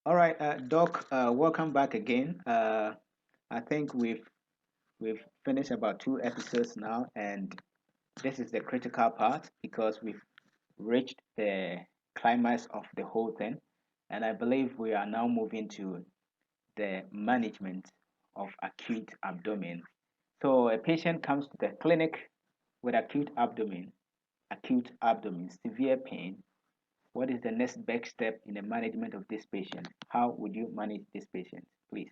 All right, Doc. Welcome back again. I think we've finished about 2 episodes now, and this is the critical part because we've reached the climax of the whole thing, and I believe we are now moving to the management of acute abdomen. So a patient comes to the clinic with acute abdomen, severe pain. What is the next best step in the management of this patient? How would you manage this patient, please?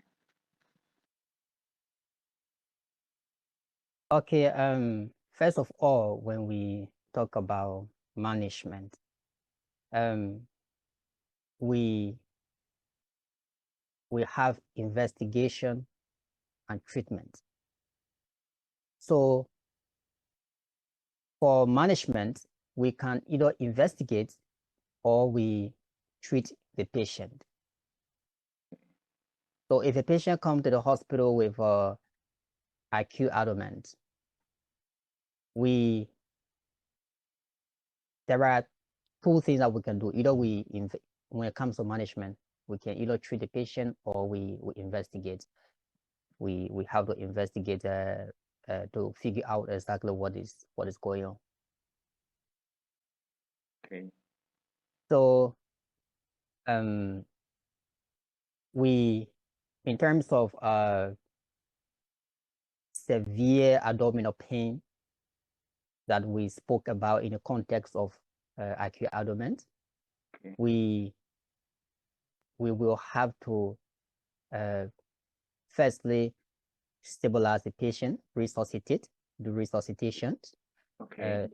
Okay, first of all, when we talk about management, um, we we have investigation and treatment. So for management, we can either investigate or we treat the patient. So if a patient comes to the hospital with acute abdomen, we there are two things that we can do. Either when it comes to management, we can either treat the patient or we investigate. We have to investigate to figure out exactly what is going on. Okay. So um, we, in terms of severe abdominal pain that we spoke about in the context of acute abdomen, Okay. we will have to firstly stabilize the patient, resuscitate, do resuscitation. Okay.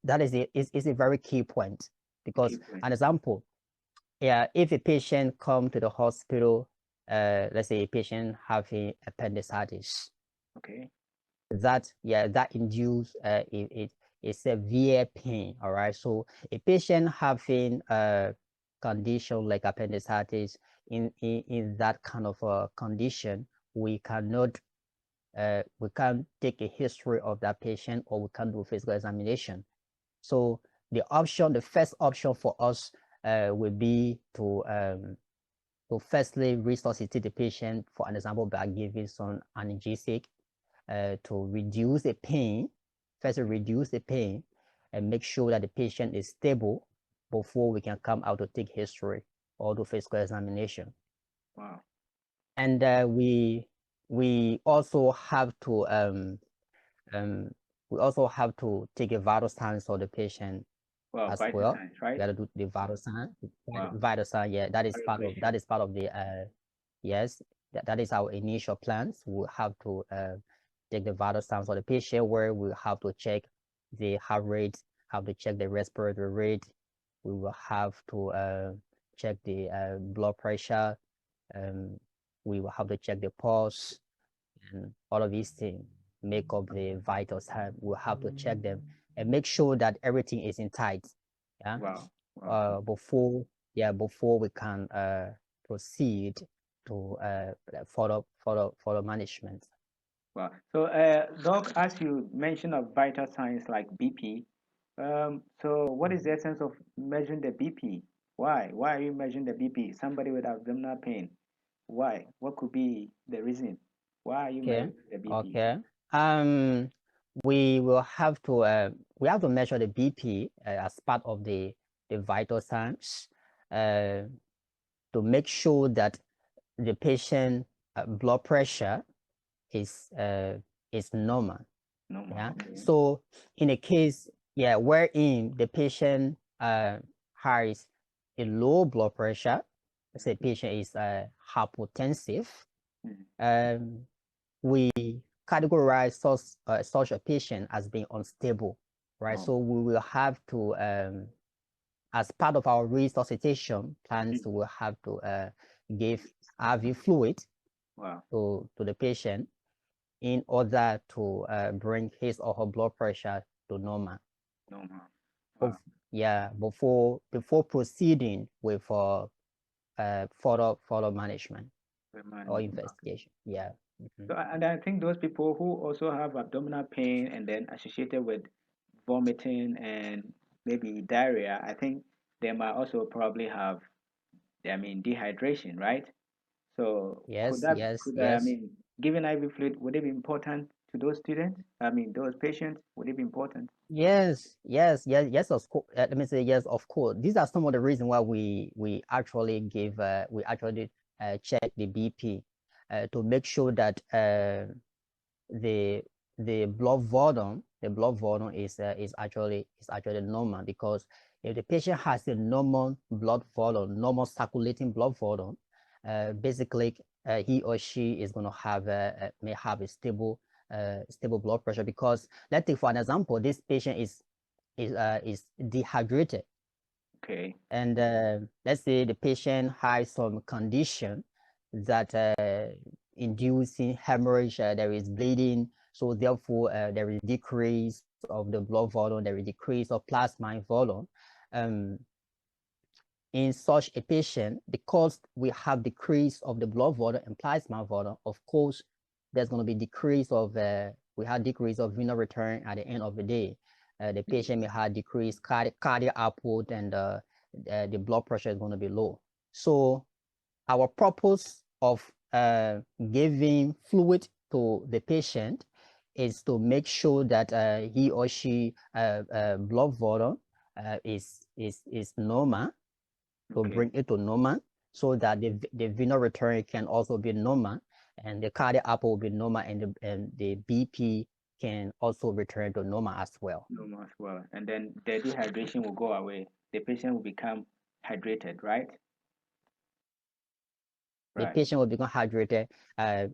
That is a very key point because Keep going. an example, yeah, if a patient come to the hospital, let's say a patient having appendicitis, Okay. that induce a severe pain. All right, so a patient having a condition like appendicitis, in that kind of a condition, we can't take a history of that patient, or we can't do physical examination. So the first option for us would be to firstly resuscitate the patient, for an example, by giving some analgesic to reduce the pain. First, reduce the pain and make sure that the patient is stable before we can come out to take history or do physical examination. Wow. And we also have to um, take a vital signs of the patient Wow. as Vital well. signs, We right? got to do the vital sign. Wow. Vital sign, yeah, Very crucial. that is part of the yes, that is our initial plans. We have to take the vital signs of the patient, where we have to check the heart rate, have to check the respiratory rate. We will have to check the blood pressure. Um, we will have to check the pulse, and all of these things make up the vital sign. We'll have to check them and make sure that everything is in tight. Yeah. Wow. Wow. Before we can proceed to further management. Wow. So, Doc, as you mentioned of vital signs like BP, so what is the essence of measuring the BP? Why? Why are you measuring the BP? Somebody with abdominal pain. Why? What could be the reason? Why are you Okay. measuring the BP? Okay. Um, we have to measure the BP as part of the vital signs uh, to make sure that the patient blood pressure is uh, is normal. Normal. Yeah. Okay. So in a case, yeah, wherein the patient has a low blood pressure, let's say patient is hypotensive, Mm. um, we categorize such a patient as being unstable, right? Oh. So we will have to, as part of our resuscitation plans, Mm. we will have to give IV fluid Wow. to the patient in order to bring his or her blood pressure to normal. Normal. Wow. Bef- yeah, before proceeding with further management The or management. Okay. investigation. Yeah. Mhm. So, and I think those people who also have abdominal pain and then associated with vomiting and maybe diarrhea, I think they might also probably have I mean, dehydration, right? So could Yes, that yes, could I yes. mean, giving IV fluid, would it be important to those students? I mean, those patients, would it be important? Yes, yes, yes, yes, of course. Let me say yes, of course. These are some of the reasons why we actually give we actually check the BP to make sure that the the blood volume is actually normal, because if the patient has a normal blood volume, normal circulating blood volume, basically he or she is going to have may have a stable blood pressure. Because let's take for an example, this patient is dehydrated, Okay. and let's say the patient has some condition that inducing hemorrhage, there is bleeding, so therefore there is decrease of the blood volume, there is decrease of plasma volume. um, in such a patient, because we have decrease of the blood volume and plasma volume, of course there's going to be decrease of we have decrease of renal return at the end of the day. The patient may have decreased cardiac output, and the blood pressure is going to be low. So our purpose of giving fluid to the patient is to make sure that he or she blood volume is normal, to Okay. bring it to normal, so that the venous return can also be normal, and the cardiac output will be normal, and the BP can also return to normal as well. Normal as well. And then the dehydration will go away. The patient will become hydrated, right? The Right. patient will become hydrated uh,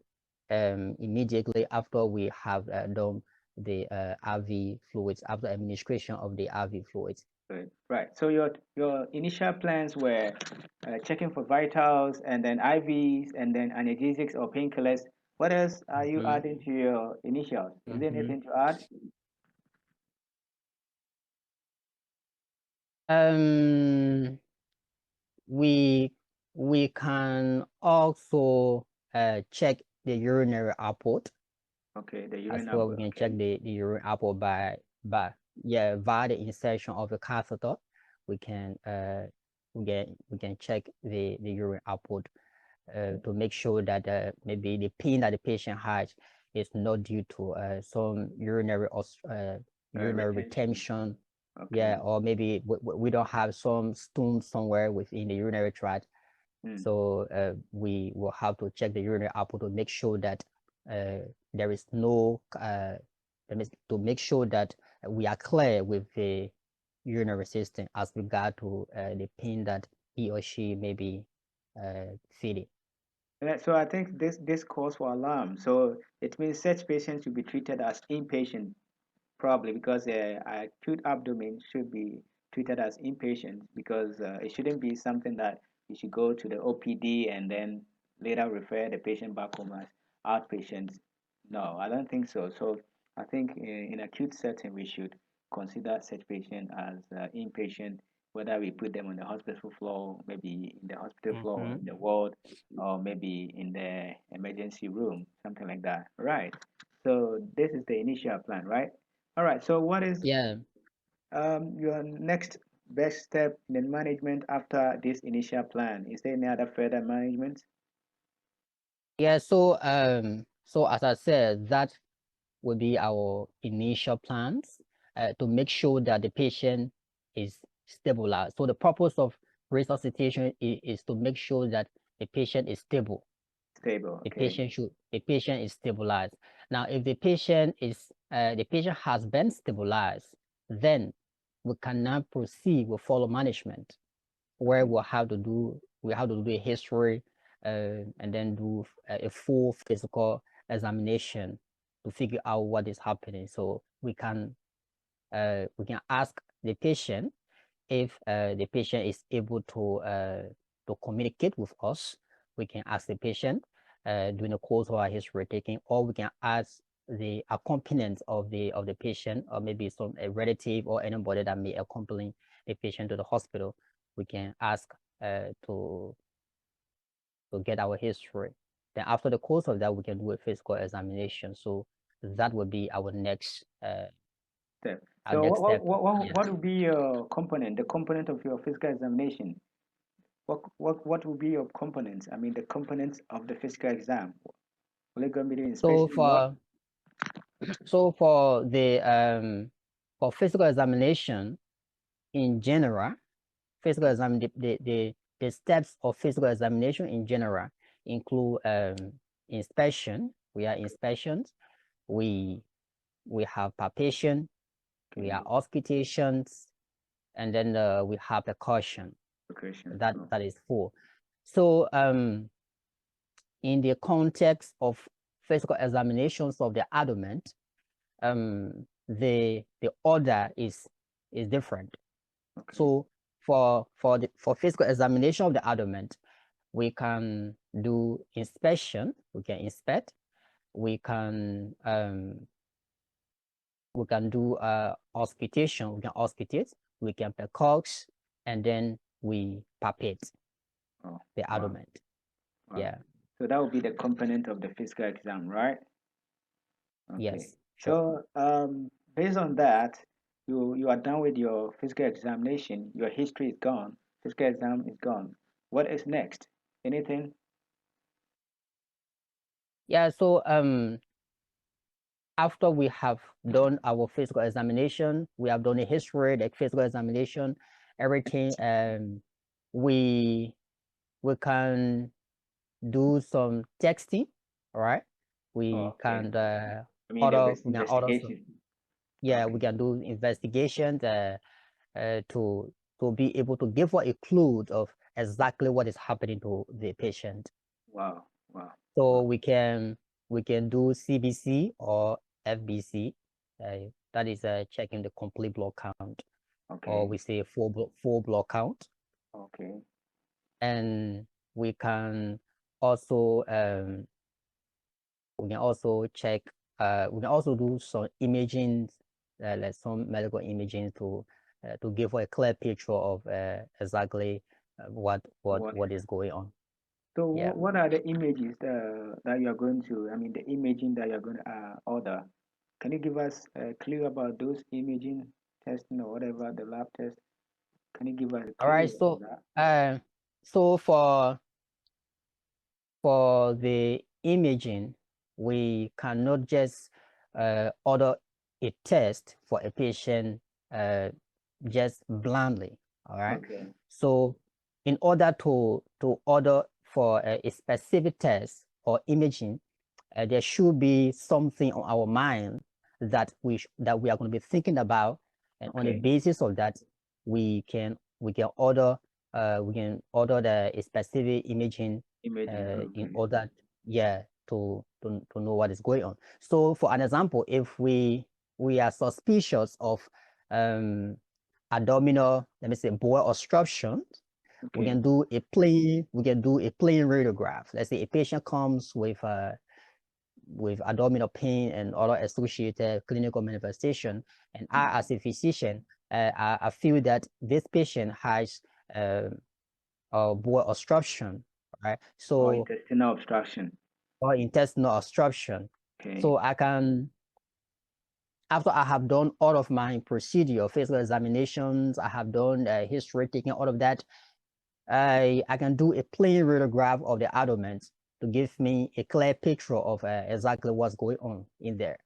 immediately after we have done the IV fluids, after administration of the IV fluids. Good. Right. So your initial plans were checking for vitals, and then IVs, and then analgesics or painkillers. What else are you Mm-hmm. adding to your initials? Is there Mm-hmm. anything to add? Um, we we can also check the urinary output Okay, the as urine well. We output. can check Okay. the urine output by yeah, via the insertion of the catheter. We can we can check the urine output to make sure that maybe the pain that the patient has is not due to some urinary Retention. retention. Okay. Yeah, or maybe we don't have some stone somewhere within the urinary tract. Mm. So we will have to check the urinary output to make sure that there is no to make sure that we are clear with the urinary system as regard to the pain that he or she may be feeling. So I think this calls for alarm. So it means such patients should be treated as inpatient. Probably because acute abdomen should be treated as inpatient, because it shouldn't be something that you should go to the OPD and then later refer the patient back home as outpatients. No, I don't think so. So I think in acute setting we should consider such patient as inpatient, whether we put them on the hospital floor, maybe in the hospital floor, Mm-hmm. in the ward, or maybe in the emergency room, something like that. Right. So this is the initial plan, right? All right. So what is Yeah. your next best step in the management after this initial plan? Is there any other further management? Yeah. So as I said, that will be our initial plans to make sure that the patient is stabilized. So the purpose of resuscitation is to make sure that the patient is stable. Stable. Okay. The patient is stabilized. Now, if the patient has been stabilized, then we can now proceed with follow management, where Okay. we have to do a history, and then do a full physical examination to figure out what is happening. So we can ask the patient if the patient is able to communicate with us. We can ask the patient during the course of our history taking, or we can ask the accompaniment of the patient, or maybe some a relative or anybody that may accompany the patient to the hospital. We can ask to get our history. Then after the course of that, we can do a physical examination. So that would be our next Step. our So next step. what Yeah. would be your component? The component of your physical examination. what will be your components? I mean, the components of the physical exam. Will it going to be the So inspection? What? for the for physical examination in general, physical exam the steps of physical examination in general include inspection. We are inspections. We have palpation. We Okay. are auscultations, and then we have the caution. Location. That is 4. So in the context of physical examinations of the abdomen, the order is different. Okay. So for physical examination of the abdomen, we can do inspection. We can inspect. We can do auscultation. We can auscultate. We can percox, and then we palpate the Wow. abdomen. Wow. Yeah. So that would be the component of the physical exam, right? Okay. Yes. Sure. So based on that, you are done with your physical examination. Your history is gone. Physical exam is gone. What is next? Anything? Yeah. So after we have done our physical examination, we have done a history, the physical examination, everything. We can do some texting, all right? We Okay. can I mean, order. We can order. investigation. Yeah, Okay. we can do investigations to be able to give her a clue of exactly what is happening to the patient. Wow. Wow. So Wow. we can do CBC or FBC. That is checking the complete blood count, or Okay. we say full blood count. Okay. And we can also check. We can also do some imaging, like some medical imaging to give a clear picture of exactly What? what is going on. So Yeah. what are the images that you are going to? I mean, the imaging that you are going to order. Can you give us a clue about those imaging testing or whatever the lab test? Can you give us a All right. clue about So that? so for the imaging, we cannot just order a test for a patient just blindly. All right. Okay. So in order to order for a specific test or imaging, there should be something on our mind that we are going to be thinking about, and on the Okay. basis of that, we can order the a specific imaging Imaging. in Okay. order, yeah, to know what is going on. So for an example, if we are suspicious of abdominal, let me say, bowel obstruction, we Okay. can do a plain radiograph. Let's say a patient comes with abdominal pain and other associated clinical manifestation, and I, as a physician, I feel that this patient has bowel obstruction, right? Or So, intestinal obstruction. or intestinal obstruction. Okay. So I can, after I have done all of my procedure, physical examinations, I have done history, taking all of that, I can do a plain radiograph of the abdomen to give me a clear picture of exactly what's going on in there.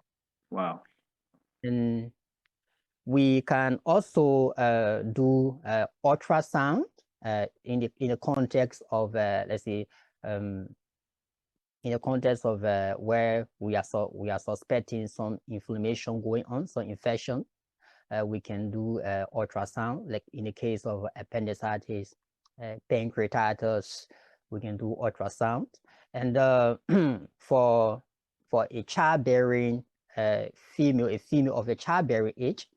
Wow. And we can also do ultrasound in the context of let's say um, in the context of where we are suspecting some inflammation going on, some infection. We can do ultrasound, like in the case of appendicitis, pancreatitis, we can do ultrasound. And for a childbearing female, of a childbearing age,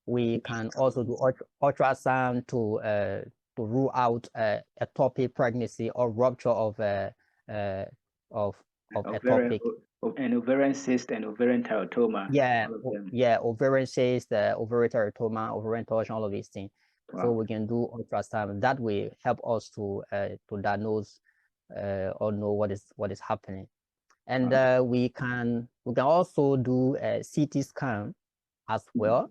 we can also do ultrasound to rule out ectopic pregnancy or rupture of uh, of Ovarian, ectopic. and ovarian cyst and ovarian teratoma. Yeah, All of them. yeah, ovarian cyst, the ovarian teratoma, ovarian torsion, all of these things. So Wow. we can do ultrasound. That will help us to diagnose or know what is happening. And Wow. we can also do a CT scan as well.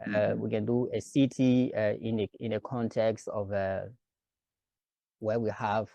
Mm-hmm. We can do a CT in the context of where we have